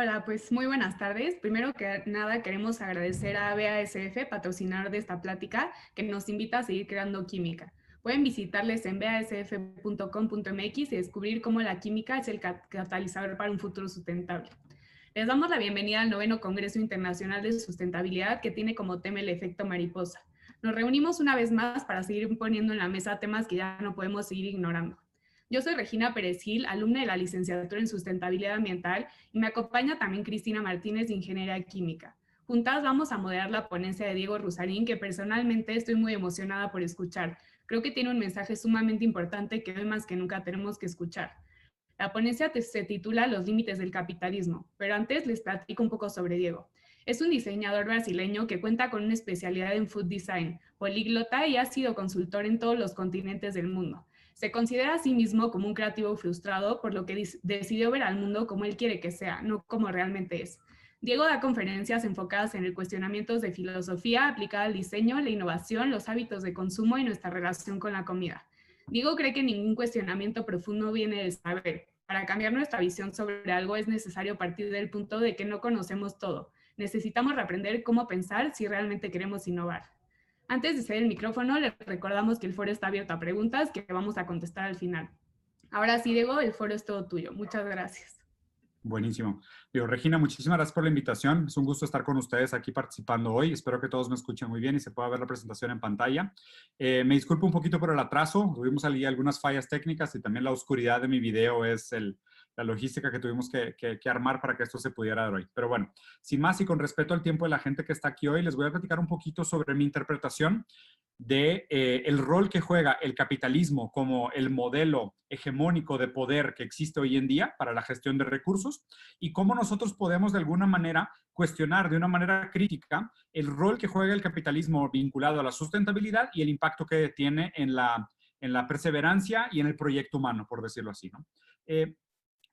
Hola, pues muy buenas tardes. Primero que nada, queremos agradecer a BASF, patrocinador de esta plática, que nos invita a seguir creando química. Pueden visitarles en basf.com.mx y descubrir cómo la química es el catalizador para un futuro sustentable. Les damos la bienvenida al noveno Congreso Internacional de Sustentabilidad, que tiene como tema el efecto mariposa. Nos reunimos una vez más para seguir poniendo en la mesa temas que ya no podemos seguir ignorando. Yo soy Regina Pérez Gil, alumna de la licenciatura en Sustentabilidad Ambiental, y me acompaña también Cristina Martínez de Ingeniería Química. Juntas vamos a moderar la ponencia de Diego Rusarín, que personalmente estoy muy emocionada por escuchar. Creo que tiene un mensaje sumamente importante que hoy más que nunca tenemos que escuchar. La ponencia se titula Los límites del capitalismo, pero antes les platico un poco sobre Diego. Es un diseñador brasileño que cuenta con una especialidad en food design, políglota y ha sido consultor en todos los continentes del mundo. Se considera a sí mismo como un creativo frustrado, por lo que decidió ver al mundo como él quiere que sea, no como realmente es. Diego da conferencias enfocadas en el cuestionamiento de filosofía aplicada al diseño, la innovación, los hábitos de consumo y nuestra relación con la comida. Diego cree que ningún cuestionamiento profundo viene del saber. Para cambiar nuestra visión sobre algo es necesario partir del punto de que no conocemos todo. Necesitamos reaprender cómo pensar si realmente queremos innovar. Antes de ceder el micrófono, les recordamos que el foro está abierto a preguntas que vamos a contestar al final. Ahora sí, Diego, el foro es todo tuyo. Muchas gracias. Buenísimo. Digo, Regina, muchísimas gracias por la invitación. Es un gusto estar con ustedes aquí participando hoy. Espero que todos me escuchen muy bien y se pueda ver la presentación en pantalla. Me disculpo un poquito por el atraso. Tuvimos allí algunas fallas técnicas y también la oscuridad de mi video es la logística que tuvimos que armar para que esto se pudiera dar hoy. Pero bueno, sin más y con respeto al tiempo de la gente que está aquí hoy, les voy a platicar un poquito sobre mi interpretación de el rol que juega el capitalismo como el modelo hegemónico de poder que existe hoy en día para la gestión de recursos y cómo nosotros podemos de alguna manera cuestionar de una manera crítica el rol que juega el capitalismo vinculado a la sustentabilidad y el impacto que tiene en la perseverancia y en el proyecto humano, por decirlo así, ¿no?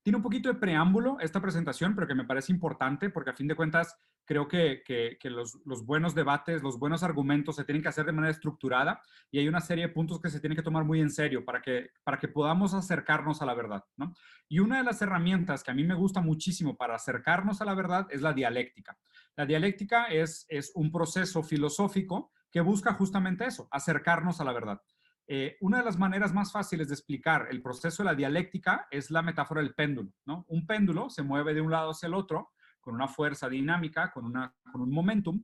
Tiene un poquito de preámbulo esta presentación, pero que me parece importante porque a fin de cuentas creo que los buenos debates, los buenos argumentos se tienen que hacer de manera estructurada y hay una serie de puntos que se tienen que tomar muy en serio para que podamos acercarnos a la verdad, ¿no? Y una de las herramientas que a mí me gusta muchísimo para acercarnos a la verdad es la dialéctica. La dialéctica es un proceso filosófico que busca justamente eso, acercarnos a la verdad. Una de las maneras más fáciles de explicar el proceso de la dialéctica es la metáfora del péndulo, ¿no? Un péndulo se mueve de un lado hacia el otro con una fuerza dinámica, con un momentum,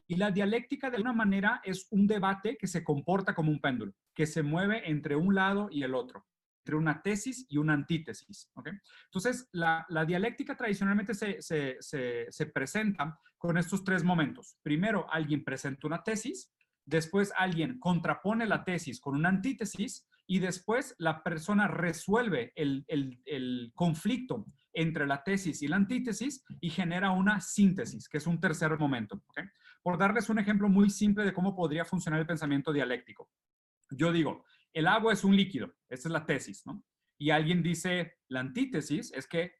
y la dialéctica de alguna manera es un debate que se comporta como un péndulo, que se mueve entre un lado y el otro, entre una tesis y una antítesis, ¿ok? Entonces, la dialéctica tradicionalmente se presenta con estos tres momentos. Primero, alguien presenta una tesis, después alguien contrapone la tesis con una antítesis y después la persona resuelve el conflicto entre la tesis y la antítesis y genera una síntesis, que es un tercer momento. ¿Okay? Por darles un ejemplo muy simple de cómo podría funcionar el pensamiento dialéctico. Yo digo, el agua es un líquido, esta es la tesis, ¿no? Y alguien dice, la antítesis es que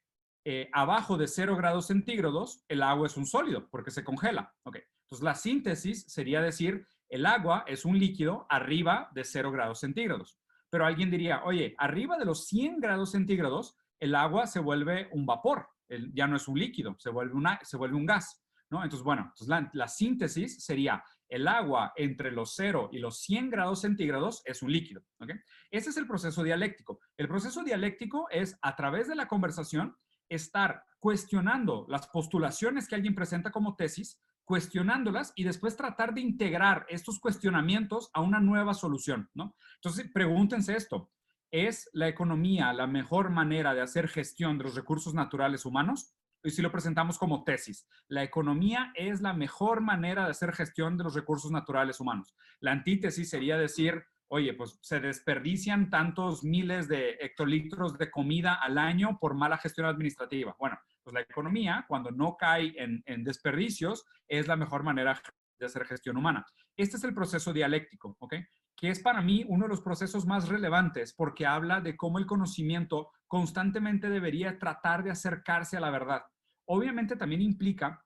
abajo de 0 grados centígrados el agua es un sólido porque se congela. Okay. Entonces la síntesis sería decir, el agua es un líquido arriba de 0 grados centígrados. Pero alguien diría, oye, arriba de los 100 grados centígrados, el agua se vuelve un vapor, ya no es un líquido, se vuelve un gas, ¿no? Entonces, bueno, entonces la síntesis sería el agua entre los 0 y los 100 grados centígrados es un líquido, ¿ok? Ese es el proceso dialéctico. El proceso dialéctico es, a través de la conversación, estar cuestionando las postulaciones que alguien presenta como tesis, cuestionándolas y después tratar de integrar estos cuestionamientos a una nueva solución, ¿no? Entonces, pregúntense esto. ¿Es la economía la mejor manera de hacer gestión de los recursos naturales humanos? Y si lo presentamos como tesis, la economía es la mejor manera de hacer gestión de los recursos naturales humanos. La antítesis sería decir, oye, pues se desperdician tantos miles de hectolitros de comida al año por mala gestión administrativa. Bueno, pues la economía, cuando no cae en desperdicios, es la mejor manera de hacer gestión humana. Este es el proceso dialéctico, ¿ok? Que es para mí uno de los procesos más relevantes porque habla de cómo el conocimiento constantemente debería tratar de acercarse a la verdad. Obviamente también implica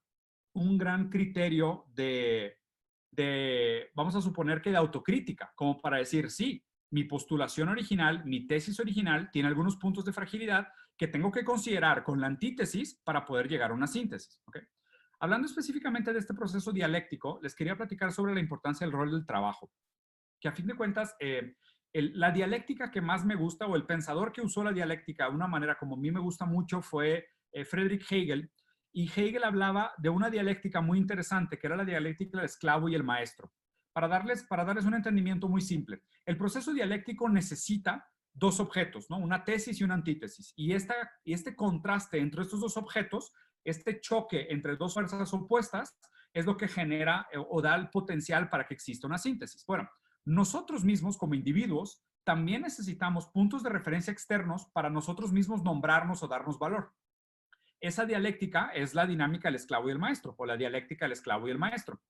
un gran criterio vamos a suponer que de autocrítica, como para decir, sí, mi postulación original, mi tesis original, tiene algunos puntos de fragilidad que tengo que considerar con la antítesis para poder llegar a una síntesis. ¿Okay? Hablando específicamente de este proceso dialéctico, les quería platicar sobre la importancia del rol del trabajo, que a fin de cuentas, la dialéctica que más me gusta, o el pensador que usó la dialéctica de una manera como a mí me gusta mucho, fue Friedrich Hegel. Y Hegel hablaba de una dialéctica muy interesante, que era la dialéctica del esclavo y el maestro. Para darles un entendimiento muy simple, el proceso dialéctico necesita dos objetos, ¿no? Una tesis y una antítesis. Y este contraste entre estos dos objetos, este choque entre dos fuerzas opuestas, es lo que genera o da el potencial para que exista una síntesis. Bueno, nosotros mismos como individuos también necesitamos puntos de referencia externos para nosotros mismos nombrarnos o darnos valor. Esa dialéctica es la dinámica del esclavo y el maestro, o la dialéctica del esclavo y el maestro.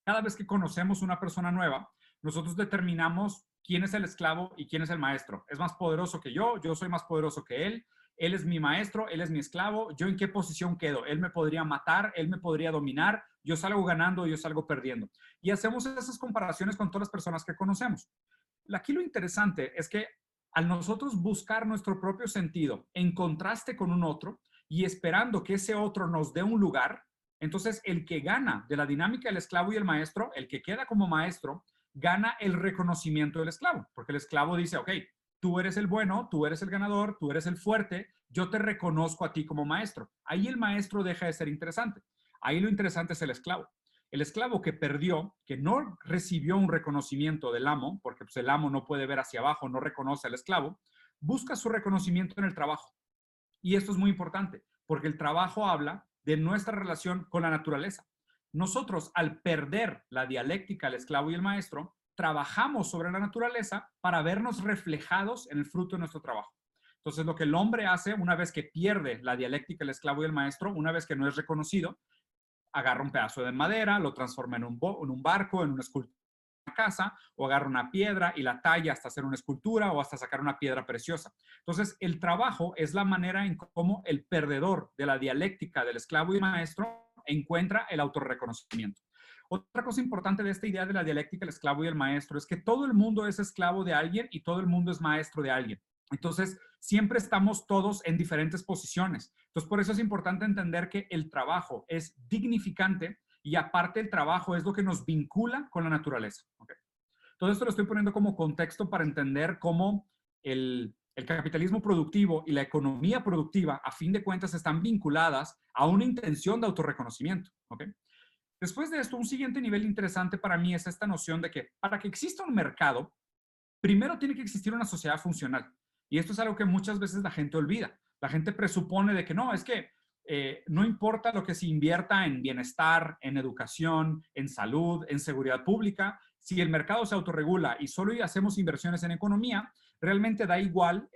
Cada vez que conocemos una persona nueva, nosotros determinamos quién es el esclavo y quién es el maestro. Es más poderoso que yo soy más poderoso que él es mi maestro, él es mi esclavo, yo en qué posición quedo, él me podría matar, él me podría dominar, yo salgo ganando, yo salgo perdiendo. Y hacemos esas comparaciones con todas las personas que conocemos. Aquí lo interesante es que al nosotros buscar nuestro propio sentido en contraste con un otro y esperando que ese otro nos dé un lugar, entonces el que gana de la dinámica del esclavo y el maestro, el que queda como maestro, gana el reconocimiento del esclavo, porque el esclavo dice, ok, tú eres el bueno, tú eres el ganador, tú eres el fuerte, yo te reconozco a ti como maestro. Ahí el maestro deja de ser interesante. Ahí lo interesante es el esclavo. El esclavo que perdió, que no recibió un reconocimiento del amo, porque pues, el amo no puede ver hacia abajo, no reconoce al esclavo, busca su reconocimiento en el trabajo. Y esto es muy importante, porque el trabajo habla de nuestra relación con la naturaleza. Nosotros, al perder la dialéctica, el esclavo y el maestro, trabajamos sobre la naturaleza para vernos reflejados en el fruto de nuestro trabajo. Entonces, lo que el hombre hace una vez que pierde la dialéctica, el esclavo y el maestro, una vez que no es reconocido, agarra un pedazo de madera, lo transforma en un barco, en una escultura, una casa, o agarra una piedra y la talla hasta hacer una escultura o hasta sacar una piedra preciosa. Entonces, el trabajo es la manera en cómo el perdedor de la dialéctica del esclavo y maestro encuentra el autorreconocimiento. Otra cosa importante de esta idea de la dialéctica del esclavo y el maestro es que todo el mundo es esclavo de alguien y todo el mundo es maestro de alguien. Entonces, siempre estamos todos en diferentes posiciones. Entonces, por eso es importante entender que el trabajo es dignificante y aparte el trabajo es lo que nos vincula con la naturaleza. ¿Okay? Todo esto lo estoy poniendo como contexto para entender cómo el capitalismo productivo y la economía productiva, a fin de cuentas, están vinculadas a una intención de autorreconocimiento. ¿Okay? Después de esto, un siguiente nivel interesante para mí es esta noción de que para que exista un mercado, primero tiene que existir una sociedad funcional. Y esto es algo que muchas veces la gente olvida. La gente presupone de que no, es que no importa lo que se invierta en bienestar, en educación, en salud, en seguridad pública, si el mercado se autorregula y solo hacemos inversiones en economía, realmente da igual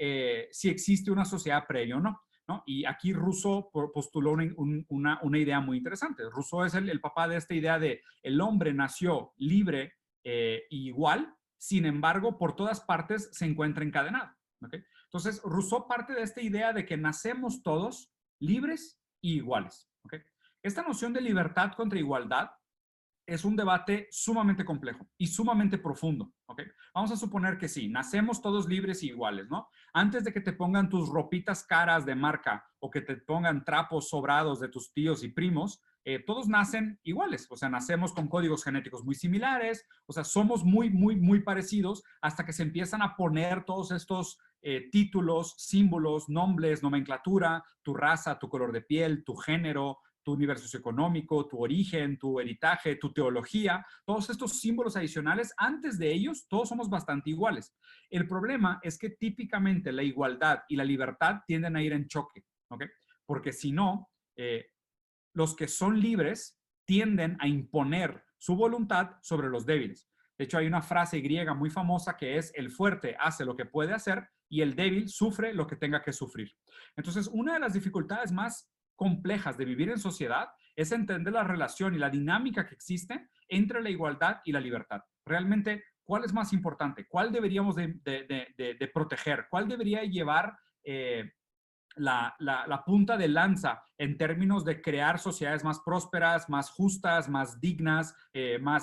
si existe una sociedad previa o no. ¿No? Y aquí Rousseau postuló una idea muy interesante. Rousseau es el papá de esta idea de el hombre nació libre e igual, sin embargo, por todas partes se encuentra encadenado. ¿Okay? Entonces, Rousseau parte de esta idea de que nacemos todos libres y iguales. ¿Okay? Esta noción de libertad contra igualdad es un debate sumamente complejo y sumamente profundo. ¿Okay? Vamos a suponer que sí, nacemos todos libres y iguales, ¿no? Antes de que te pongan tus ropitas caras de marca o que te pongan trapos sobrados de tus tíos y primos, todos nacen iguales, o sea, nacemos con códigos genéticos muy similares, o sea, somos muy parecidos hasta que se empiezan a poner todos estos títulos, símbolos, nombres, nomenclatura, tu raza, tu color de piel, tu género, tu nivel socioeconómico, tu origen, tu heritaje, tu teología, todos estos símbolos adicionales, antes de ellos, todos somos bastante iguales. El problema es que típicamente la igualdad y la libertad tienden a ir en choque, ¿ok? Porque si no, los que son libres tienden a imponer su voluntad sobre los débiles. De hecho, hay una frase griega muy famosa que es: el fuerte hace lo que puede hacer y el débil sufre lo que tenga que sufrir. Entonces, una de las dificultades más complejas de vivir en sociedad es entender la relación y la dinámica que existe entre la igualdad y la libertad. Realmente, ¿cuál es más importante? ¿Cuál deberíamos de proteger? ¿Cuál debería llevar la punta de lanza en términos de crear sociedades más prósperas, más justas, más dignas,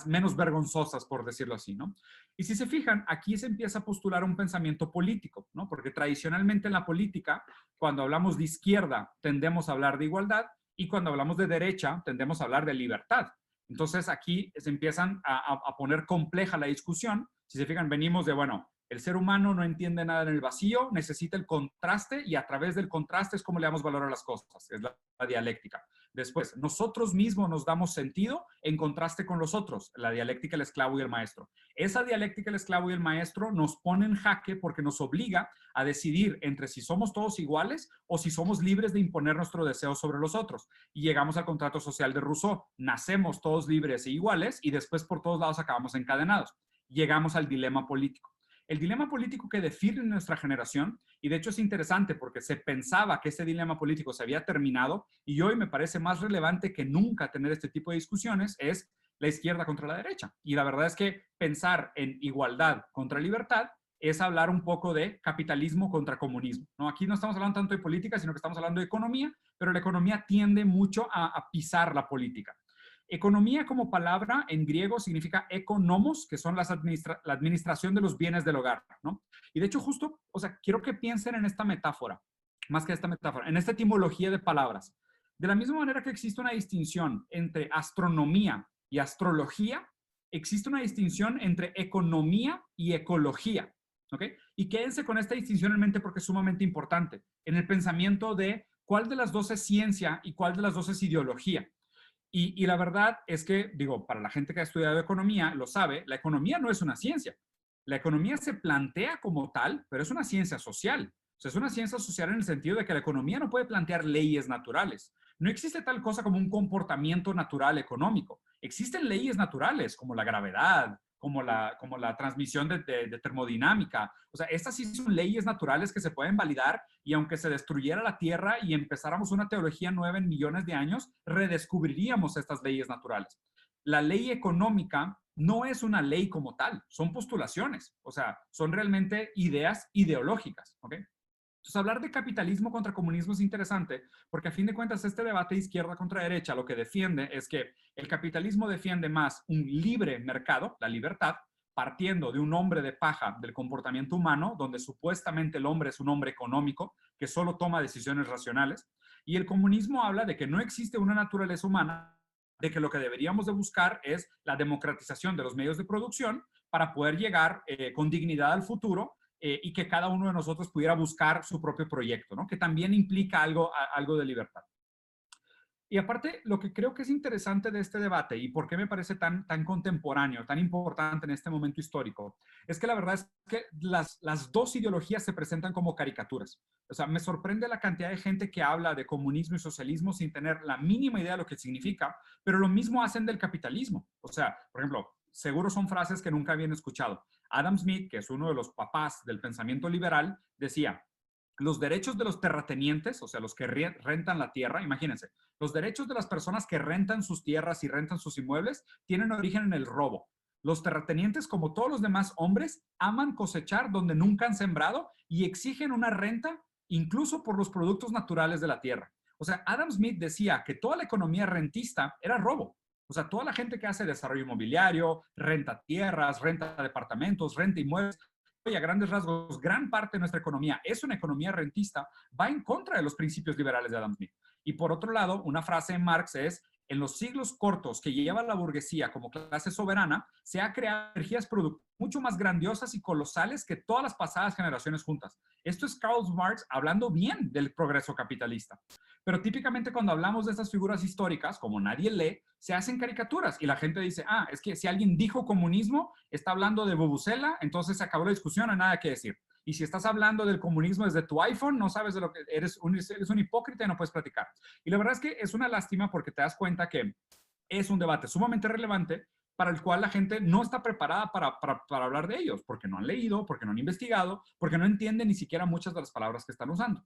menos vergonzosas, por decirlo así, ¿no? Y si se fijan, aquí se empieza a postular un pensamiento político, ¿no? Porque tradicionalmente en la política, cuando hablamos de izquierda, tendemos a hablar de igualdad y cuando hablamos de derecha, tendemos a hablar de libertad. Entonces aquí se empiezan a poner compleja la discusión. Si se fijan, venimos de, bueno, el ser humano no entiende nada en el vacío, necesita el contraste y a través del contraste es como le damos valor a las cosas, es la dialéctica. Después, nosotros mismos nos damos sentido en contraste con los otros, la dialéctica del esclavo y el maestro. Esa dialéctica del esclavo y el maestro nos pone en jaque porque nos obliga a decidir entre si somos todos iguales o si somos libres de imponer nuestro deseo sobre los otros. Y llegamos al contrato social de Rousseau. Nacemos todos libres e iguales y después por todos lados acabamos encadenados. Llegamos al dilema político. El dilema político que define nuestra generación, y de hecho es interesante porque se pensaba que ese dilema político se había terminado y hoy me parece más relevante que nunca tener este tipo de discusiones, es la izquierda contra la derecha. Y la verdad es que pensar en igualdad contra libertad es hablar un poco de capitalismo contra comunismo, ¿no? Aquí no estamos hablando tanto de política, sino que estamos hablando de economía, pero la economía tiende mucho a pisar la política. Economía como palabra en griego significa economos, que son la administración de los bienes del hogar, ¿no? Y de hecho justo, o sea, quiero que piensen en esta metáfora, más que esta metáfora, en esta etimología de palabras. De la misma manera que existe una distinción entre astronomía y astrología, existe una distinción entre economía y ecología, ¿ok? Y quédense con esta distinción en mente porque es sumamente importante en el pensamiento de cuál de las dos es ciencia y cuál de las dos es ideología. Y la verdad es que, digo, para la gente que ha estudiado economía, lo sabe, la economía no es una ciencia. La economía se plantea como tal, pero es una ciencia social. O sea, es una ciencia social en el sentido de que la economía no puede plantear leyes naturales. No existe tal cosa como un comportamiento natural económico. Existen leyes naturales como la gravedad, como la transmisión de termodinámica. O sea, estas sí son leyes naturales que se pueden validar y aunque se destruyera la Tierra y empezáramos una teología nueva en millones de años, redescubriríamos estas leyes naturales. La ley económica no es una ley como tal, son postulaciones, o sea, son realmente ideas ideológicas, ¿ok? Entonces, hablar de capitalismo contra comunismo es interesante porque a fin de cuentas este debate de izquierda contra derecha lo que defiende es que el capitalismo defiende más un libre mercado, la libertad, partiendo de un hombre de paja del comportamiento humano, donde supuestamente el hombre es un hombre económico que solo toma decisiones racionales, y el comunismo habla de que no existe una naturaleza humana, de que lo que deberíamos de buscar es la democratización de los medios de producción para poder llegar con dignidad al futuro y que cada uno de nosotros pudiera buscar su propio proyecto, ¿no? Que también implica algo de libertad. Y aparte, lo que creo que es interesante de este debate y por qué me parece tan contemporáneo, tan importante en este momento histórico, es que la verdad es que las dos ideologías se presentan como caricaturas. O sea, me sorprende la cantidad de gente que habla de comunismo y socialismo sin tener la mínima idea de lo que significa, pero lo mismo hacen del capitalismo. O sea, por ejemplo, seguro son frases que nunca habían escuchado. Adam Smith, que es uno de los papás del pensamiento liberal, decía, los derechos de los terratenientes, o sea, los que rentan la tierra, imagínense, los derechos de las personas que rentan sus tierras y rentan sus inmuebles tienen origen en el robo. Los terratenientes, como todos los demás hombres, aman cosechar donde nunca han sembrado y exigen una renta incluso por los productos naturales de la tierra. O sea, Adam Smith decía que toda la economía rentista era robo. O sea, toda la gente que hace desarrollo inmobiliario, renta tierras, renta departamentos, renta inmuebles, y a grandes rasgos, gran parte de nuestra economía es una economía rentista, va en contra de los principios liberales de Adam Smith. Y por otro lado, una frase de Marx es, en los siglos cortos que lleva la burguesía como clase soberana, se ha creado energías productivas mucho más grandiosas y colosales que todas las pasadas generaciones juntas. Esto es Karl Marx hablando bien del progreso capitalista. Pero típicamente cuando hablamos de estas figuras históricas, como nadie lee, se hacen caricaturas y la gente dice, ah, es que si alguien dijo comunismo, está hablando de Bubucela, entonces se acabó la discusión, no hay nada que decir. Y si estás hablando del comunismo desde tu iPhone, no sabes de lo que eres un hipócrita y no puedes platicar. Y la verdad es que es una lástima porque te das cuenta que es un debate sumamente relevante para el cual la gente no está preparada para hablar de ellos, porque no han leído, porque no han investigado, porque no entienden ni siquiera muchas de las palabras que están usando.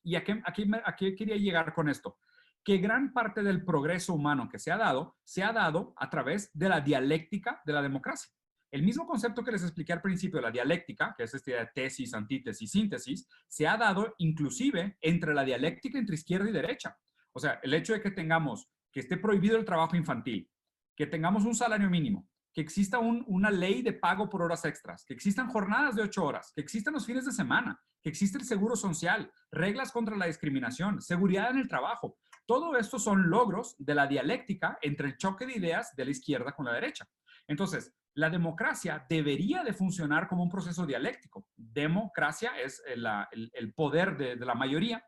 ¿Y a qué quería llegar con esto? Que gran parte del progreso humano que se ha dado a través de la dialéctica de la democracia. El mismo concepto que les expliqué al principio de la dialéctica, que es esta idea de tesis, antítesis, síntesis, se ha dado inclusive entre la dialéctica entre izquierda y derecha. O sea, el hecho de que esté prohibido el trabajo infantil, que tengamos un salario mínimo, que exista una ley de pago por horas extras, que existan jornadas de 8 horas, que existan los fines de semana, que existe el seguro social, reglas contra la discriminación, seguridad en el trabajo. Todo esto son logros de la dialéctica entre el choque de ideas de la izquierda con la derecha. Entonces, la democracia debería de funcionar como un proceso dialéctico. Democracia es el poder de la mayoría.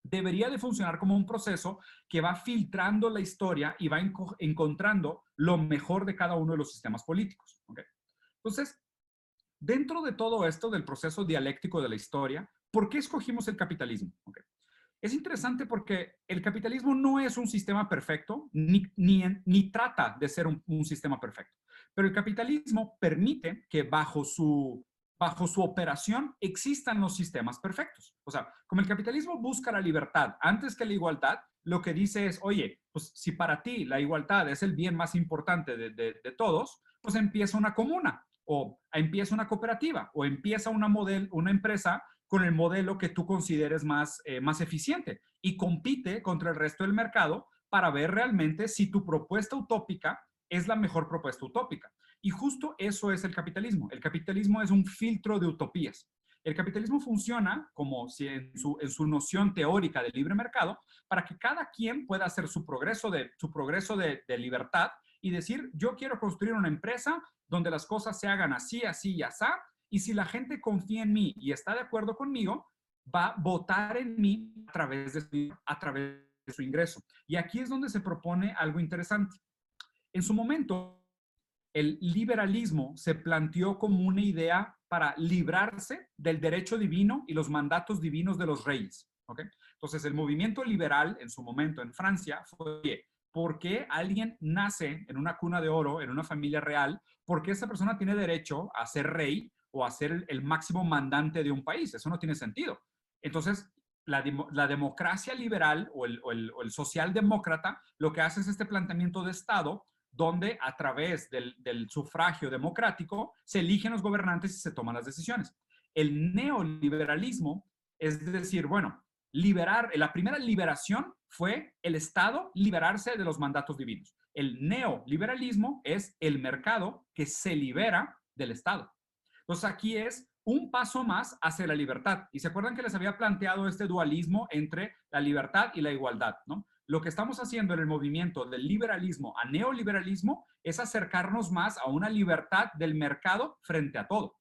Debería de funcionar como un proceso que va filtrando la historia y va encontrando lo mejor de cada uno de los sistemas políticos. ¿Okay? Entonces, dentro de todo esto del proceso dialéctico de la historia, ¿por qué escogimos el capitalismo? ¿Okay? Es interesante porque el capitalismo no es un sistema perfecto, ni trata de ser un sistema perfecto, pero el capitalismo permite que bajo su operación existan los sistemas perfectos. O sea, como el capitalismo busca la libertad antes que la igualdad, lo que dice es, oye, pues si para ti la igualdad es el bien más importante de todos, pues empieza una comuna, o empieza una cooperativa, o empieza una empresa con el modelo que tú consideres más eficiente y compite contra el resto del mercado para ver realmente si tu propuesta utópica es la mejor propuesta utópica. Y justo eso es el capitalismo. El capitalismo es un filtro de utopías. El capitalismo funciona como si en su noción teórica de libre mercado para que cada quien pueda hacer su progreso de libertad y decir, yo quiero construir una empresa donde las cosas se hagan así, así y así, y si la gente confía en mí y está de acuerdo conmigo, va a votar en mí a través de su ingreso. Y aquí es donde se propone algo interesante. En su momento, el liberalismo se planteó como una idea para librarse del derecho divino y los mandatos divinos de los reyes. ¿Okay? Entonces, el movimiento liberal en su momento en Francia fue, ¿por qué alguien nace en una cuna de oro, en una familia real? ¿Por qué esa persona tiene derecho a ser rey o a ser el máximo mandante de un país? Eso no tiene sentido. Entonces, la democracia liberal o el socialdemócrata lo que hace es este planteamiento de Estado donde a través del sufragio democrático se eligen los gobernantes y se toman las decisiones. El neoliberalismo es decir, bueno, la primera liberación fue el Estado liberarse de los mandatos divinos. El neoliberalismo es el mercado que se libera del Estado. Entonces aquí es un paso más hacia la libertad. Y se acuerdan que les había planteado este dualismo entre la libertad y la igualdad, ¿no? Lo que estamos haciendo en el movimiento del liberalismo a neoliberalismo es acercarnos más a una libertad del mercado frente a todo.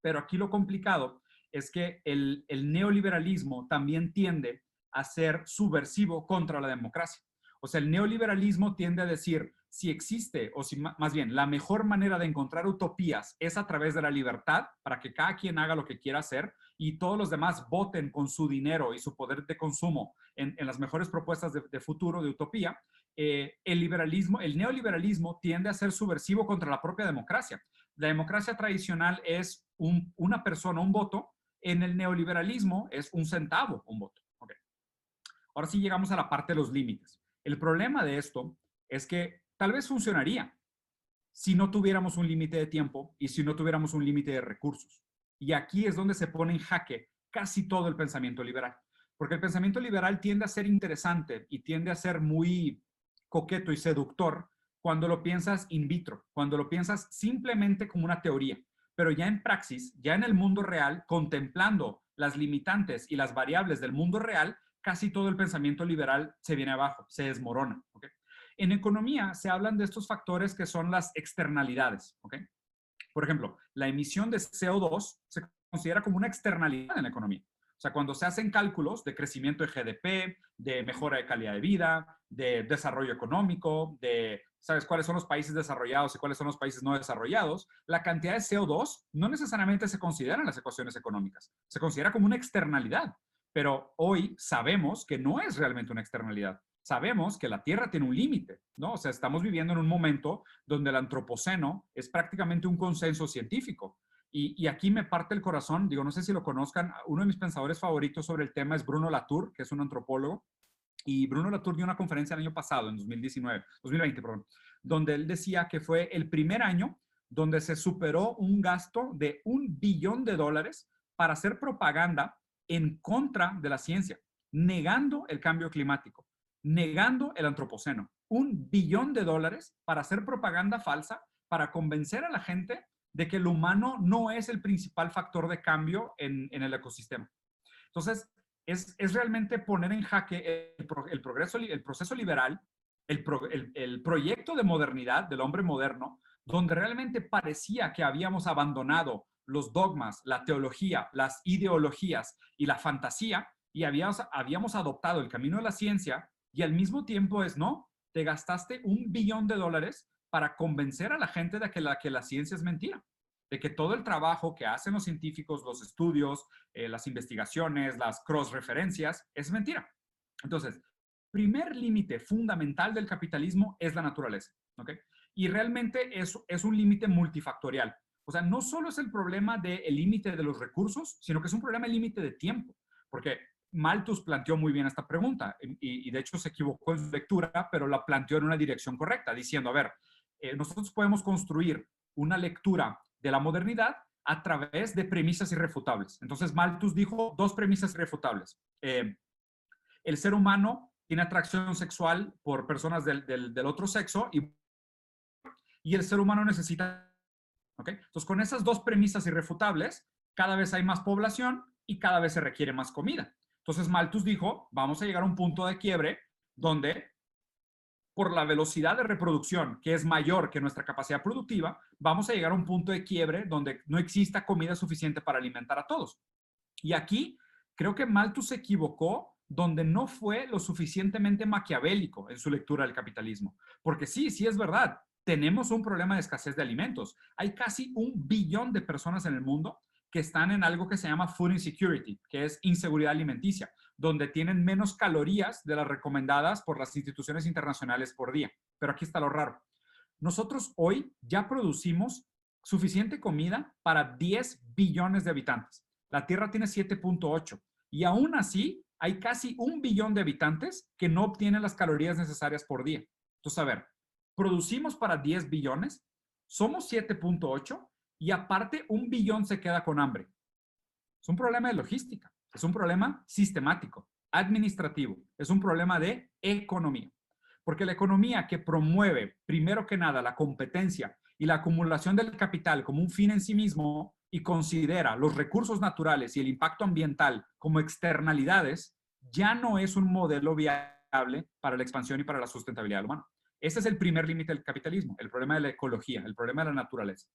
Pero aquí lo complicado es que el neoliberalismo también tiende a ser subversivo contra la democracia. O sea, el neoliberalismo tiende a decir, si existe, o si más bien, la mejor manera de encontrar utopías es a través de la libertad, para que cada quien haga lo que quiera hacer y todos los demás voten con su dinero y su poder de consumo en las mejores propuestas de futuro, de utopía, el neoliberalismo tiende a ser subversivo contra la propia democracia. La democracia tradicional es una persona, un voto. En el neoliberalismo es un centavo, un voto. Okay. Ahora sí llegamos a la parte de los límites. El problema de esto es que tal vez funcionaría si no tuviéramos un límite de tiempo y si no tuviéramos un límite de recursos. Y aquí es donde se pone en jaque casi todo el pensamiento liberal. Porque el pensamiento liberal tiende a ser interesante y tiende a ser muy coqueto y seductor cuando lo piensas in vitro, cuando lo piensas simplemente como una teoría. Pero ya en praxis, ya en el mundo real, contemplando las limitantes y las variables del mundo real, casi todo el pensamiento liberal se viene abajo, se desmorona. ¿Okay? En economía se hablan de estos factores que son las externalidades. ¿Okay? Por ejemplo, la emisión de CO2 se considera como una externalidad en la economía. O sea, cuando se hacen cálculos de crecimiento de GDP, de mejora de calidad de vida, de desarrollo económico, de, ¿sabes cuáles son los países desarrollados y cuáles son los países no desarrollados? La cantidad de CO2 no necesariamente se considera en las ecuaciones económicas. Se considera como una externalidad. Pero hoy sabemos que no es realmente una externalidad. Sabemos que la Tierra tiene un límite, ¿no? O sea, estamos viviendo en un momento donde el antropoceno es prácticamente un consenso científico. Y aquí me parte el corazón, digo, no sé si lo conozcan, uno de mis pensadores favoritos sobre el tema es Bruno Latour, que es un antropólogo, y Bruno Latour dio una conferencia el año pasado, en 2020, perdón, donde él decía que fue el primer año donde se superó un gasto de $1 billón para hacer propaganda en contra de la ciencia, negando el cambio climático, negando el antropoceno. $1 billón para hacer propaganda falsa para convencer a la gente de que el humano no es el principal factor de cambio en el ecosistema. Entonces, es realmente poner en jaque el progreso, el proceso liberal, el proyecto de modernidad del hombre moderno, donde realmente parecía que habíamos abandonado los dogmas, la teología, las ideologías y la fantasía, y habíamos adoptado el camino de la ciencia, y al mismo tiempo no, te gastaste $1 billón para convencer a la gente de que la ciencia es mentira, de que todo el trabajo que hacen los científicos, los estudios, las investigaciones, las cross-referencias, es mentira. Entonces, primer límite fundamental del capitalismo es la naturaleza, ¿ok? Y realmente es un límite multifactorial. O sea, no solo es el problema del límite de los recursos, sino que es un problema del límite de tiempo, porque Malthus planteó muy bien esta pregunta y de hecho se equivocó en su lectura, pero la planteó en una dirección correcta, diciendo, a ver, nosotros podemos construir una lectura de la modernidad a través de premisas irrefutables. Entonces Malthus dijo 2 premisas irrefutables. El ser humano tiene atracción sexual por personas del otro sexo y el ser humano necesita, ¿ok? Entonces, con esas 2 premisas irrefutables, cada vez hay más población y cada vez se requiere más comida. Entonces, Malthus dijo, vamos a llegar a un punto de quiebre donde, por la velocidad de reproducción, que es mayor que nuestra capacidad productiva, vamos a llegar a un punto de quiebre donde no exista comida suficiente para alimentar a todos. Y aquí creo que Malthus se equivocó donde no fue lo suficientemente maquiavélico en su lectura del capitalismo. Porque sí es verdad, tenemos un problema de escasez de alimentos. Hay casi 1 billón de personas en el mundo que están en algo que se llama food insecurity, que es inseguridad alimenticia, donde tienen menos calorías de las recomendadas por las instituciones internacionales por día. Pero aquí está lo raro. Nosotros hoy ya producimos suficiente comida para 10 billones de habitantes. La Tierra tiene 7.8 y aún así hay casi 1 billón de habitantes que no obtienen las calorías necesarias por día. Entonces, a ver, producimos para 10 billones, somos 7.8 y aparte 1 billón se queda con hambre. Es un problema de logística, es un problema sistemático, administrativo, es un problema de economía. Porque la economía que promueve, primero que nada, la competencia y la acumulación del capital como un fin en sí mismo y considera los recursos naturales y el impacto ambiental como externalidades, ya no es un modelo viable para la expansión y para la sustentabilidad humana. Ese es el primer límite del capitalismo, el problema de la ecología, el problema de la naturaleza.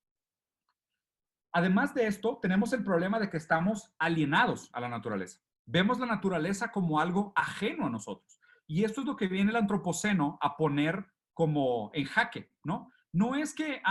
Además de esto, tenemos el problema de que estamos alienados a la naturaleza. Vemos la naturaleza como algo ajeno a nosotros. Y esto es lo que viene el antropoceno a poner como en jaque, ¿no? No es que,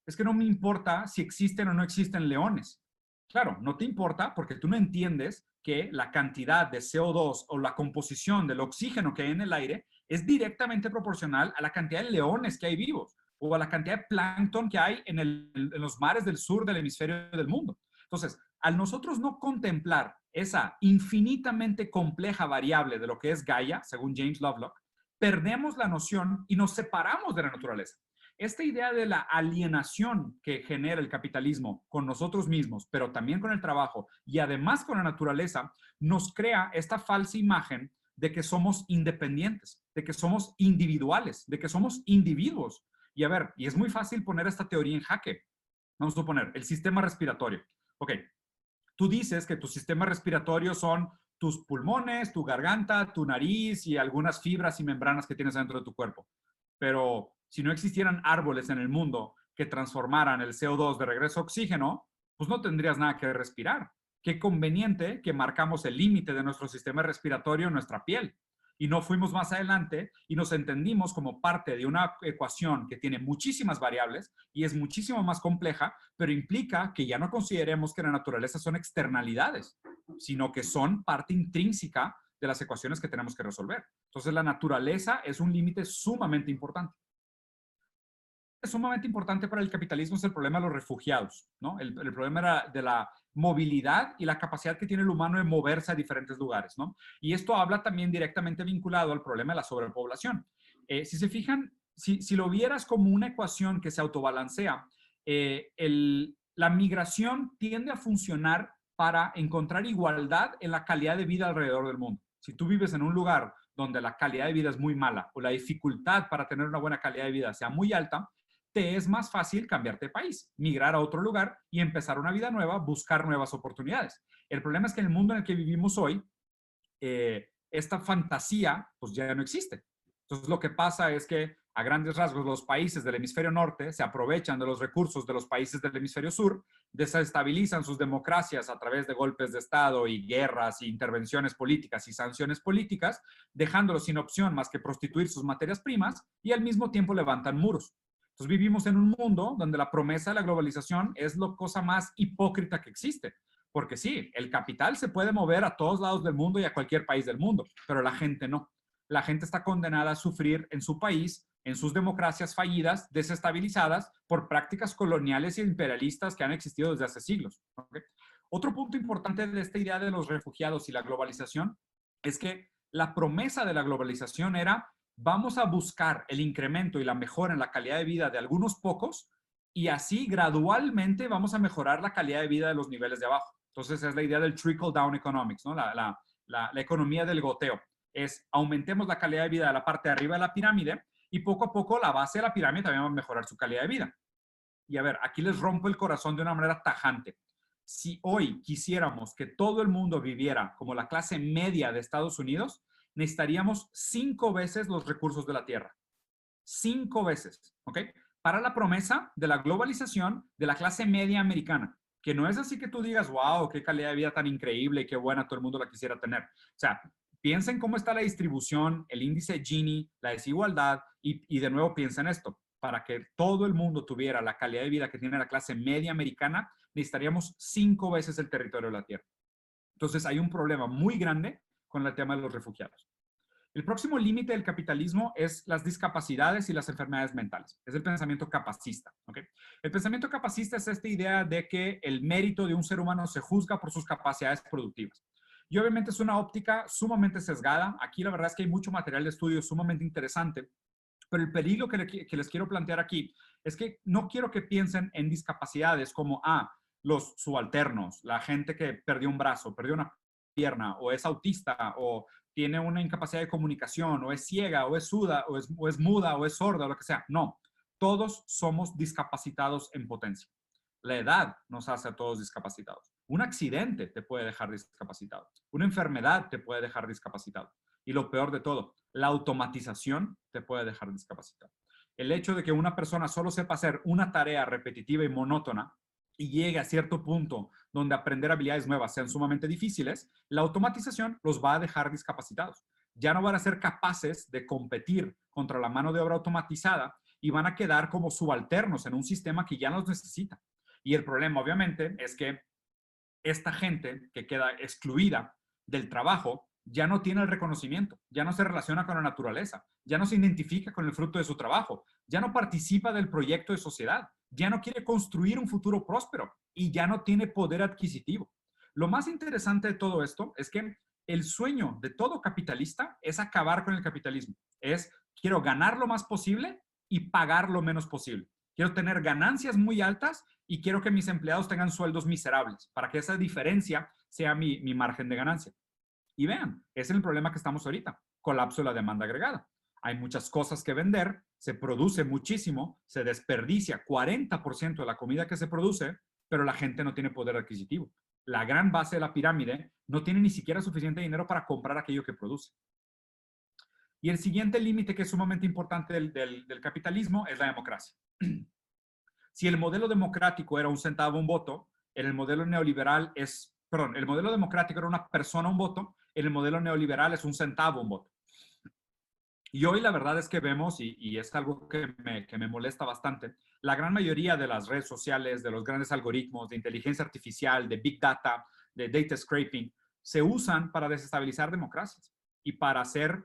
es que no me importa si existen o no existen leones. Claro, no te importa porque tú no entiendes que la cantidad de CO2 o la composición del oxígeno que hay en el aire es directamente proporcional a la cantidad de leones que hay vivos o a la cantidad de plancton que hay en los mares del sur del hemisferio del mundo. Entonces, al nosotros no contemplar esa infinitamente compleja variable de lo que es Gaia, según James Lovelock, perdemos la noción y nos separamos de la naturaleza. Esta idea de la alienación que genera el capitalismo con nosotros mismos, pero también con el trabajo y además con la naturaleza, nos crea esta falsa imagen de que somos independientes, de que somos individuales, de que somos individuos. Y a ver, y es muy fácil poner esta teoría en jaque. Vamos a suponer, el sistema respiratorio. Ok, tú dices que tu sistema respiratorio son tus pulmones, tu garganta, tu nariz y algunas fibras y membranas que tienes dentro de tu cuerpo. Pero si no existieran árboles en el mundo que transformaran el CO2 de regreso a oxígeno, pues no tendrías nada que respirar. Qué conveniente que marcamos el límite de nuestro sistema respiratorio en nuestra piel. Y no fuimos más adelante y nos entendimos como parte de una ecuación que tiene muchísimas variables y es muchísimo más compleja, pero implica que ya no consideremos que la naturaleza son externalidades, sino que son parte intrínseca de las ecuaciones que tenemos que resolver. Entonces, la naturaleza es un límite sumamente importante. Sumamente importante para el capitalismo es el problema de los refugiados, ¿no? El problema de la movilidad y la capacidad que tiene el humano de moverse a diferentes lugares, ¿no? Y esto habla también directamente vinculado al problema de la sobrepoblación. Si se fijan, si lo vieras como una ecuación que se autobalancea, la migración tiende a funcionar para encontrar igualdad en la calidad de vida alrededor del mundo. Si tú vives en un lugar donde la calidad de vida es muy mala o la dificultad para tener una buena calidad de vida sea muy alta, te es más fácil cambiarte de país, migrar a otro lugar y empezar una vida nueva, buscar nuevas oportunidades. El problema es que en el mundo en el que vivimos hoy, esta fantasía pues ya no existe. Entonces lo que pasa es que a grandes rasgos los países del hemisferio norte se aprovechan de los recursos de los países del hemisferio sur, desestabilizan sus democracias a través de golpes de Estado y guerras y intervenciones políticas y sanciones políticas, dejándolos sin opción más que prostituir sus materias primas y al mismo tiempo levantan muros. Entonces vivimos en un mundo donde la promesa de la globalización es la cosa más hipócrita que existe. Porque sí, el capital se puede mover a todos lados del mundo y a cualquier país del mundo, pero la gente no. La gente está condenada a sufrir en su país, en sus democracias fallidas, desestabilizadas por prácticas coloniales e imperialistas que han existido desde hace siglos. ¿Okay? Otro punto importante de esta idea de los refugiados y la globalización es que la promesa de la globalización era vamos a buscar el incremento y la mejora en la calidad de vida de algunos pocos y así gradualmente vamos a mejorar la calidad de vida de los niveles de abajo. Entonces es la idea del trickle down economics, ¿no? La economía del goteo. Es aumentemos la calidad de vida de la parte de arriba de la pirámide y poco a poco la base de la pirámide también va a mejorar su calidad de vida. Y a ver, aquí les rompo el corazón de una manera tajante. Si hoy quisiéramos que todo el mundo viviera como la clase media de Estados Unidos, necesitaríamos 5 veces los recursos de la Tierra. 5 veces, ¿ok? Para la promesa de la globalización de la clase media americana, que no es así que tú digas, wow, qué calidad de vida tan increíble y qué buena, todo el mundo la quisiera tener. O sea, piensen cómo está la distribución, el índice Gini, la desigualdad y de nuevo piensen esto. Para que todo el mundo tuviera la calidad de vida que tiene la clase media americana, necesitaríamos 5 veces el territorio de la Tierra. Entonces hay un problema muy grande con el tema de los refugiados. El próximo límite del capitalismo es las discapacidades y las enfermedades mentales. Es el pensamiento capacista. ¿Okay? El pensamiento capacista es esta idea de que el mérito de un ser humano se juzga por sus capacidades productivas. Y obviamente es una óptica sumamente sesgada. Aquí la verdad es que hay mucho material de estudio sumamente interesante. Pero el peligro que les quiero plantear aquí es que no quiero que piensen en discapacidades como, los subalternos, la gente que perdió un brazo, perdió una pierna, o es autista, o tiene una incapacidad de comunicación, o es ciega, o es muda, o es sorda, o lo que sea. No, todos somos discapacitados en potencia. La edad nos hace a todos discapacitados. Un accidente te puede dejar discapacitado. Una enfermedad te puede dejar discapacitado. Y lo peor de todo, la automatización te puede dejar discapacitado. El hecho de que una persona solo sepa hacer una tarea repetitiva y monótona y llegue a cierto punto donde aprender habilidades nuevas sean sumamente difíciles, la automatización los va a dejar discapacitados. Ya no van a ser capaces de competir contra la mano de obra automatizada y van a quedar como subalternos en un sistema que ya los necesita. Y el problema, obviamente, es que esta gente que queda excluida del trabajo ya no tiene el reconocimiento, ya no se relaciona con la naturaleza, ya no se identifica con el fruto de su trabajo, ya no participa del proyecto de sociedad, ya no quiere construir un futuro próspero y ya no tiene poder adquisitivo. Lo más interesante de todo esto es que el sueño de todo capitalista es acabar con el capitalismo. Es, quiero ganar lo más posible y pagar lo menos posible. Quiero tener ganancias muy altas y quiero que mis empleados tengan sueldos miserables para que esa diferencia sea mi margen de ganancia. Y vean, ese es el problema que estamos ahorita, colapso de la demanda agregada. Hay muchas cosas que vender, se produce muchísimo, se desperdicia 40% de la comida que se produce, pero la gente no tiene poder adquisitivo. La gran base de la pirámide no tiene ni siquiera suficiente dinero para comprar aquello que produce. Y el siguiente límite que es sumamente importante del capitalismo es la democracia. Si el modelo democrático era un centavo un voto, en el modelo neoliberal el modelo democrático era una persona un voto, en el modelo neoliberal es un centavo un voto. Y hoy la verdad es que vemos, y es algo que me molesta bastante, la gran mayoría de las redes sociales, de los grandes algoritmos, de inteligencia artificial, de big data, de data scraping, se usan para desestabilizar democracias y para hacer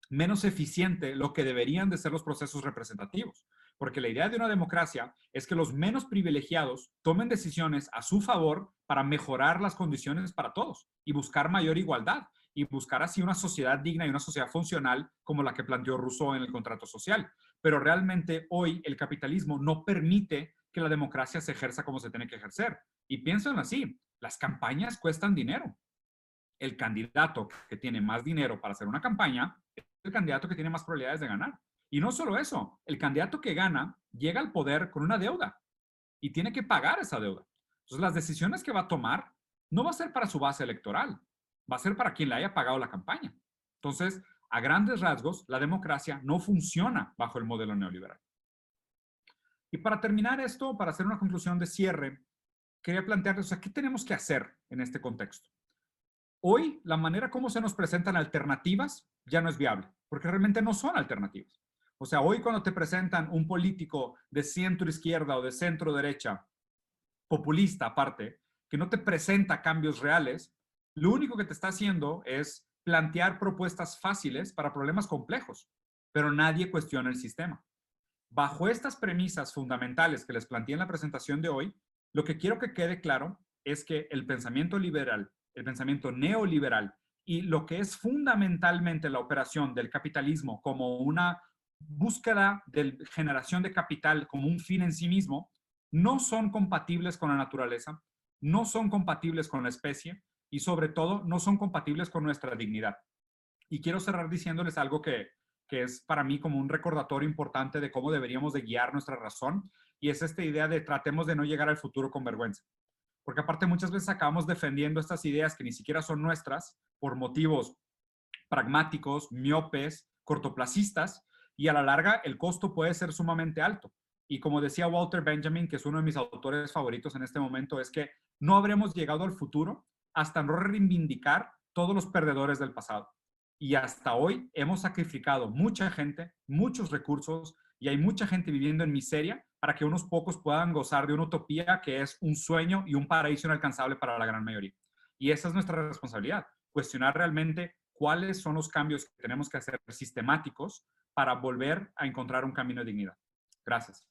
menos eficiente lo que deberían de ser los procesos representativos. Porque la idea de una democracia es que los menos privilegiados tomen decisiones a su favor para mejorar las condiciones para todos y buscar mayor igualdad y buscar así una sociedad digna y una sociedad funcional como la que planteó Rousseau en el contrato social. Pero realmente hoy el capitalismo no permite que la democracia se ejerza como se tiene que ejercer. Y piénsenlo así, las campañas cuestan dinero. El candidato que tiene más dinero para hacer una campaña es el candidato que tiene más probabilidades de ganar. Y no solo eso, el candidato que gana llega al poder con una deuda y tiene que pagar esa deuda. Entonces, las decisiones que va a tomar no va a ser para su base electoral, va a ser para quien le haya pagado la campaña. Entonces, a grandes rasgos, la democracia no funciona bajo el modelo neoliberal. Y para terminar esto, para hacer una conclusión de cierre, quería plantearles, o sea, ¿qué tenemos que hacer en este contexto? Hoy, la manera como se nos presentan alternativas ya no es viable, porque realmente no son alternativas. O sea, hoy cuando te presentan un político de centro izquierda o de centro derecha, populista aparte, que no te presenta cambios reales, lo único que te está haciendo es plantear propuestas fáciles para problemas complejos, pero nadie cuestiona el sistema. Bajo estas premisas fundamentales que les planteé en la presentación de hoy, lo que quiero que quede claro es que el pensamiento liberal, el pensamiento neoliberal y lo que es fundamentalmente la operación del capitalismo como una búsqueda de generación de capital como un fin en sí mismo, no son compatibles con la naturaleza, no son compatibles con la especie y sobre todo no son compatibles con nuestra dignidad. Y quiero cerrar diciéndoles algo que es para mí como un recordatorio importante de cómo deberíamos de guiar nuestra razón, y es esta idea de tratemos de no llegar al futuro con vergüenza. Porque aparte muchas veces acabamos defendiendo estas ideas que ni siquiera son nuestras por motivos pragmáticos, miopes, cortoplacistas, y a la larga el costo puede ser sumamente alto. Y como decía Walter Benjamin, que es uno de mis autores favoritos en este momento, es que no habremos llegado al futuro hasta no reivindicar todos los perdedores del pasado. Y hasta hoy hemos sacrificado mucha gente, muchos recursos, y hay mucha gente viviendo en miseria para que unos pocos puedan gozar de una utopía que es un sueño y un paraíso inalcanzable para la gran mayoría. Y esa es nuestra responsabilidad, cuestionar realmente cuáles son los cambios que tenemos que hacer sistemáticos para volver a encontrar un camino de dignidad. Gracias.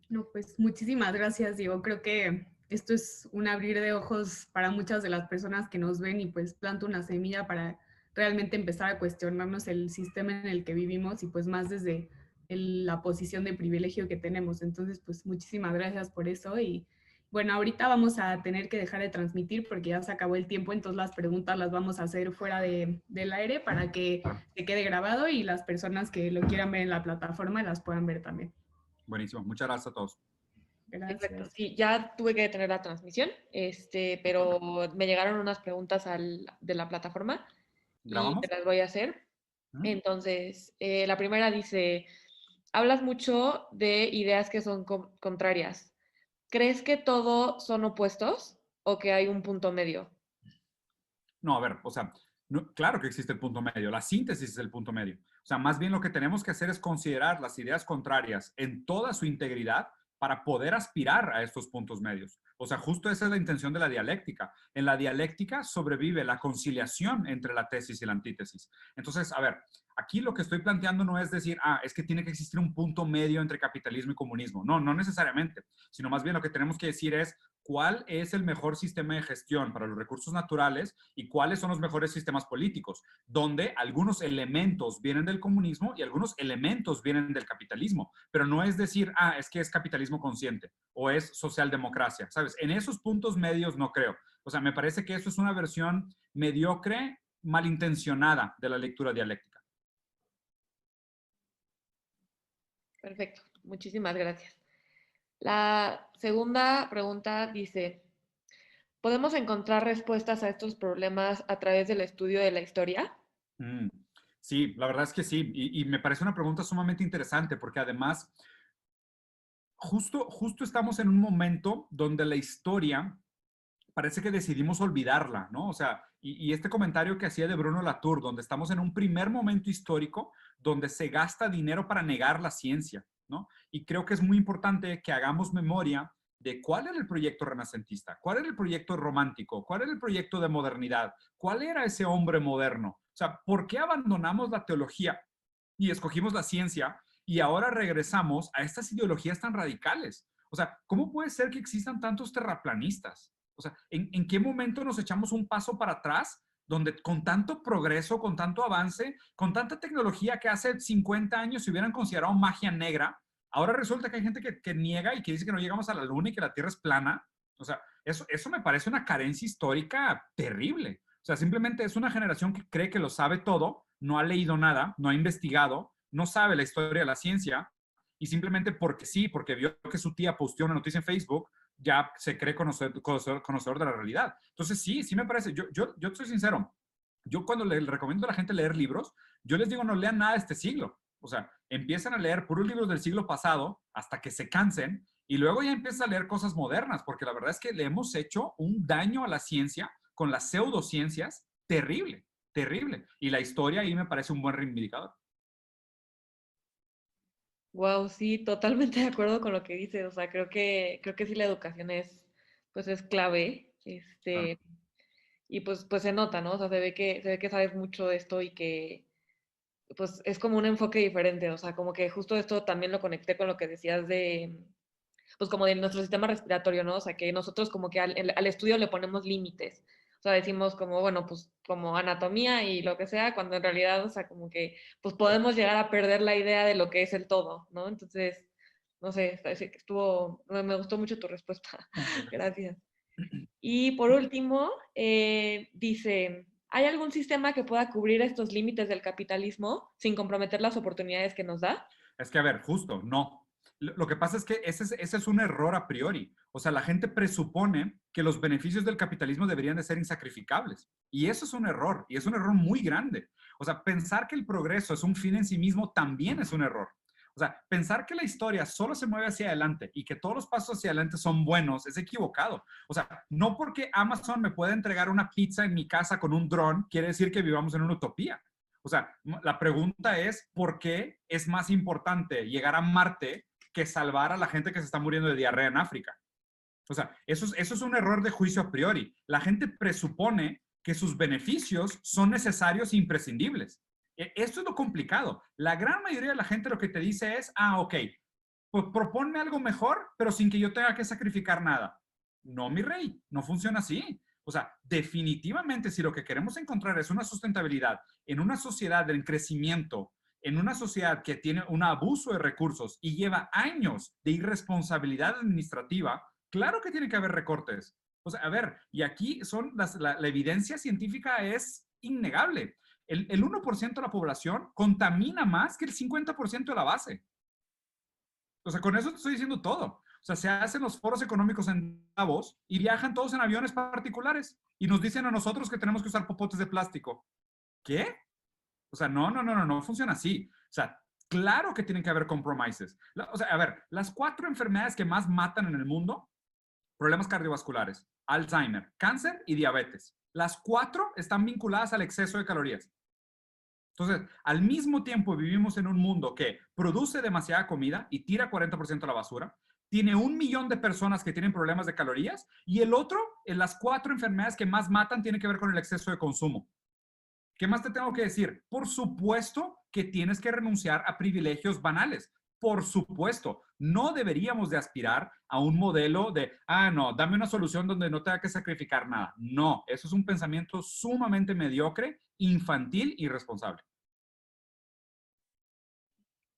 No, pues muchísimas gracias, Diego. Creo que esto es un abrir de ojos para muchas de las personas que nos ven y pues planta una semilla para realmente empezar a cuestionarnos el sistema en el que vivimos y pues más desde la posición de privilegio que tenemos. Entonces, pues muchísimas gracias por eso y bueno, ahorita vamos a tener que dejar de transmitir porque ya se acabó el tiempo, entonces las preguntas las vamos a hacer fuera del aire para que se quede grabado y las personas que lo quieran ver en la plataforma las puedan ver también. Buenísimo. Muchas gracias a todos. Gracias. Perfecto. Sí, ya tuve que detener la transmisión, pero me llegaron unas preguntas de la plataforma y ¿Grabamos? te las voy a hacer. Entonces, la primera dice, hablas mucho de ideas que son contrarias. ¿Crees que todo son opuestos o que hay un punto medio? No, a ver, o sea, no, claro que existe el punto medio, la síntesis es el punto medio. O sea, más bien lo que tenemos que hacer es considerar las ideas contrarias en toda su integridad para poder aspirar a estos puntos medios. O sea, justo esa es la intención de la dialéctica. En la dialéctica sobrevive la conciliación entre la tesis y la antítesis. Entonces, a ver, aquí lo que estoy planteando no es decir, es que tiene que existir un punto medio entre capitalismo y comunismo. No, no necesariamente, sino más bien lo que tenemos que decir es cuál es el mejor sistema de gestión para los recursos naturales y cuáles son los mejores sistemas políticos, donde algunos elementos vienen del comunismo y algunos elementos vienen del capitalismo, pero no es decir, es que es capitalismo consciente o es socialdemocracia, ¿sabes? En esos puntos medios no creo. O sea, me parece que eso es una versión mediocre, malintencionada de la lectura dialéctica. Perfecto, muchísimas gracias. La segunda pregunta dice, ¿podemos encontrar respuestas a estos problemas a través del estudio de la historia? Sí, la verdad es que sí, y me parece una pregunta sumamente interesante porque además justo estamos en un momento donde la historia parece que decidimos olvidarla, ¿no? O sea, y este comentario que hacía de Bruno Latour, donde estamos en un primer momento histórico donde se gasta dinero para negar la ciencia, ¿no? Y creo que es muy importante que hagamos memoria de cuál era el proyecto renacentista, cuál era el proyecto romántico, cuál era el proyecto de modernidad, cuál era ese hombre moderno. O sea, ¿por qué abandonamos la teología y escogimos la ciencia y ahora regresamos a estas ideologías tan radicales? O sea, ¿cómo puede ser que existan tantos terraplanistas? O sea, ¿en qué momento nos echamos un paso para atrás donde con tanto progreso, con tanto avance, con tanta tecnología que hace 50 años se hubieran considerado magia negra, ahora resulta que hay gente que niega y que dice que no llegamos a la luna y que la Tierra es plana? O sea, eso me parece una carencia histórica terrible. O sea, simplemente es una generación que cree que lo sabe todo no ha leído nada, no ha investigado, no sabe la historia de la ciencia y simplemente porque sí, porque vio que su tía posteó una noticia en Facebook, ya se cree conocedor de la realidad. Entonces sí me parece, yo soy sincero, yo cuando le recomiendo a la gente leer libros, yo les digo no lean nada de este siglo. O sea, empiezan a leer puros libros del siglo pasado hasta que se cansen y luego ya empiezan a leer cosas modernas, porque la verdad es que le hemos hecho un daño a la ciencia con las pseudociencias terrible, terrible. Y la historia ahí me parece un buen reivindicador. Wow, sí, totalmente de acuerdo con lo que dices. O sea, creo que sí la educación pues es clave. Claro. Y pues se nota, ¿no? O sea, se ve que sabes mucho de esto y que pues es como un enfoque diferente. O sea, como que justo esto también lo conecté con lo que decías pues como de nuestro sistema respiratorio, ¿no? O sea, que nosotros como que al estudio le ponemos límites. O sea, decimos como, bueno, pues como anatomía y lo que sea, cuando en realidad, o sea, como que pues podemos llegar a perder la idea de lo que es el todo, ¿no? Entonces, no sé, me gustó mucho tu respuesta. Gracias. Y por último, dice, ¿hay algún sistema que pueda cubrir estos límites del capitalismo sin comprometer las oportunidades que nos da? Es que, a ver, justo, no. Lo que pasa es que ese es un error a priori. O sea, la gente presupone que los beneficios del capitalismo deberían de ser insacrificables. Y eso es un error, y es un error muy grande. O sea, pensar que el progreso es un fin en sí mismo también es un error. O sea, pensar que la historia solo se mueve hacia adelante y que todos los pasos hacia adelante son buenos es equivocado. O sea, no porque Amazon me pueda entregar una pizza en mi casa con un dron quiere decir que vivamos en una utopía. O sea, la pregunta es, ¿por qué es más importante llegar a Marte que salvar a la gente que se está muriendo de diarrea en África? O sea, eso es un error de juicio a priori. La gente presupone que sus beneficios son necesarios e imprescindibles. Esto es lo complicado. La gran mayoría de la gente lo que te dice es, ok, pues proponme algo mejor, pero sin que yo tenga que sacrificar nada. No, mi rey, no funciona así. O sea, definitivamente si lo que queremos encontrar es una sustentabilidad en una sociedad en crecimiento, en una sociedad que tiene un abuso de recursos y lleva años de irresponsabilidad administrativa, claro que tiene que haber recortes. O sea, a ver, y aquí la evidencia científica es innegable. El 1% de la población contamina más que el 50% de la base. O sea, con eso te estoy diciendo todo. O sea, se hacen los foros económicos en Davos y viajan todos en aviones particulares y nos dicen a nosotros que tenemos que usar popotes de plástico. ¿Qué? O sea, no funciona así. O sea, claro que tienen que haber compromises. O sea, a ver, las 4 enfermedades que más matan en el mundo, problemas cardiovasculares, Alzheimer, cáncer y diabetes. Las 4 están vinculadas al exceso de calorías. Entonces, al mismo tiempo vivimos en un mundo que produce demasiada comida y tira 40% a la basura, tiene 1 millón de personas que tienen problemas de calorías y el otro, en las 4 enfermedades que más matan, tiene que ver con el exceso de consumo. ¿Qué más te tengo que decir? Por supuesto que tienes que renunciar a privilegios banales. Por supuesto, no deberíamos de aspirar a un modelo de, no, dame una solución donde no tenga que sacrificar nada. No, eso es un pensamiento sumamente mediocre, infantil y irresponsable.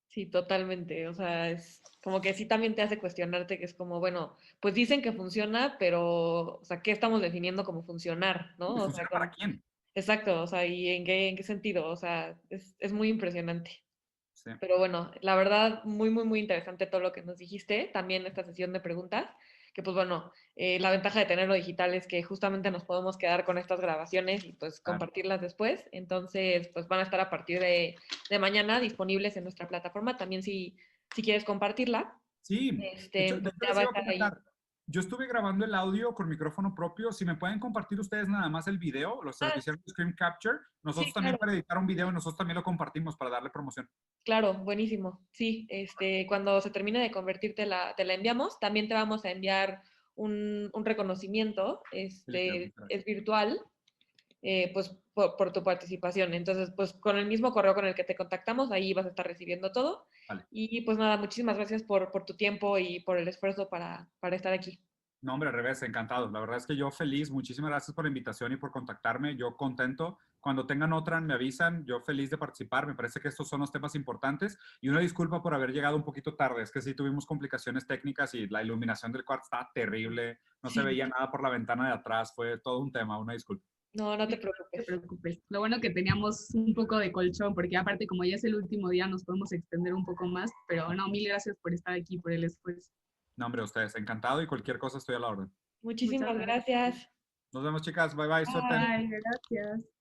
Sí, totalmente. O sea, es como que sí también te hace cuestionarte que es como, bueno, pues dicen que funciona, pero, o sea, ¿qué estamos definiendo como funcionar, no? ¿Y O sea, funciona para quién? exacto, o sea, ¿y en qué sentido? O sea, es muy impresionante. Sí. Pero bueno, la verdad, muy interesante todo lo que nos dijiste, también esta sesión de preguntas, que pues bueno, la ventaja de tenerlo digital es que justamente nos podemos quedar con estas grabaciones y pues Claro. compartirlas después. Entonces, pues van a estar a partir de mañana disponibles en nuestra plataforma. También si quieres compartirla, Sí, de pues hecho ya les va a iba a estar ahí. comentar. Yo estuve grabando el audio con micrófono propio. Si me pueden compartir ustedes nada más el video, los que Ah, hicieron screen capture, sí, nosotros también claro. para editar un video, nosotros también lo compartimos para darle promoción. Claro, buenísimo. Sí, cuando se termine de convertir te la enviamos. También te vamos a enviar un reconocimiento, Sí, les quedó muy es gracias. virtual, pues por tu participación. Entonces, pues con el mismo correo con el que te contactamos, ahí vas a estar recibiendo todo. Vale. Y pues nada, muchísimas gracias por tu tiempo y por el esfuerzo para estar aquí. No, hombre, al revés, encantado. La verdad es que yo feliz. Muchísimas gracias por la invitación y por contactarme. Yo contento. Cuando tengan otra, me avisan. Yo feliz de participar. Me parece que estos son los temas importantes. Y una disculpa por haber llegado un poquito tarde. Es que sí tuvimos complicaciones técnicas y la iluminación del cuarto estaba terrible. No se Sí, veía nada por la ventana de atrás. Fue todo un tema. Una disculpa. No, no te No te preocupes. preocupes. Lo bueno que teníamos un poco de colchón, porque aparte como ya es el último día nos podemos extender un poco más, pero no, mil gracias por estar aquí, por el esfuerzo. No, hombre, ustedes, encantado y cualquier cosa estoy a la orden. Muchas Muchísimas gracias. gracias. Nos vemos, chicas. Bye, bye. Suerte. Bye. Bye, gracias.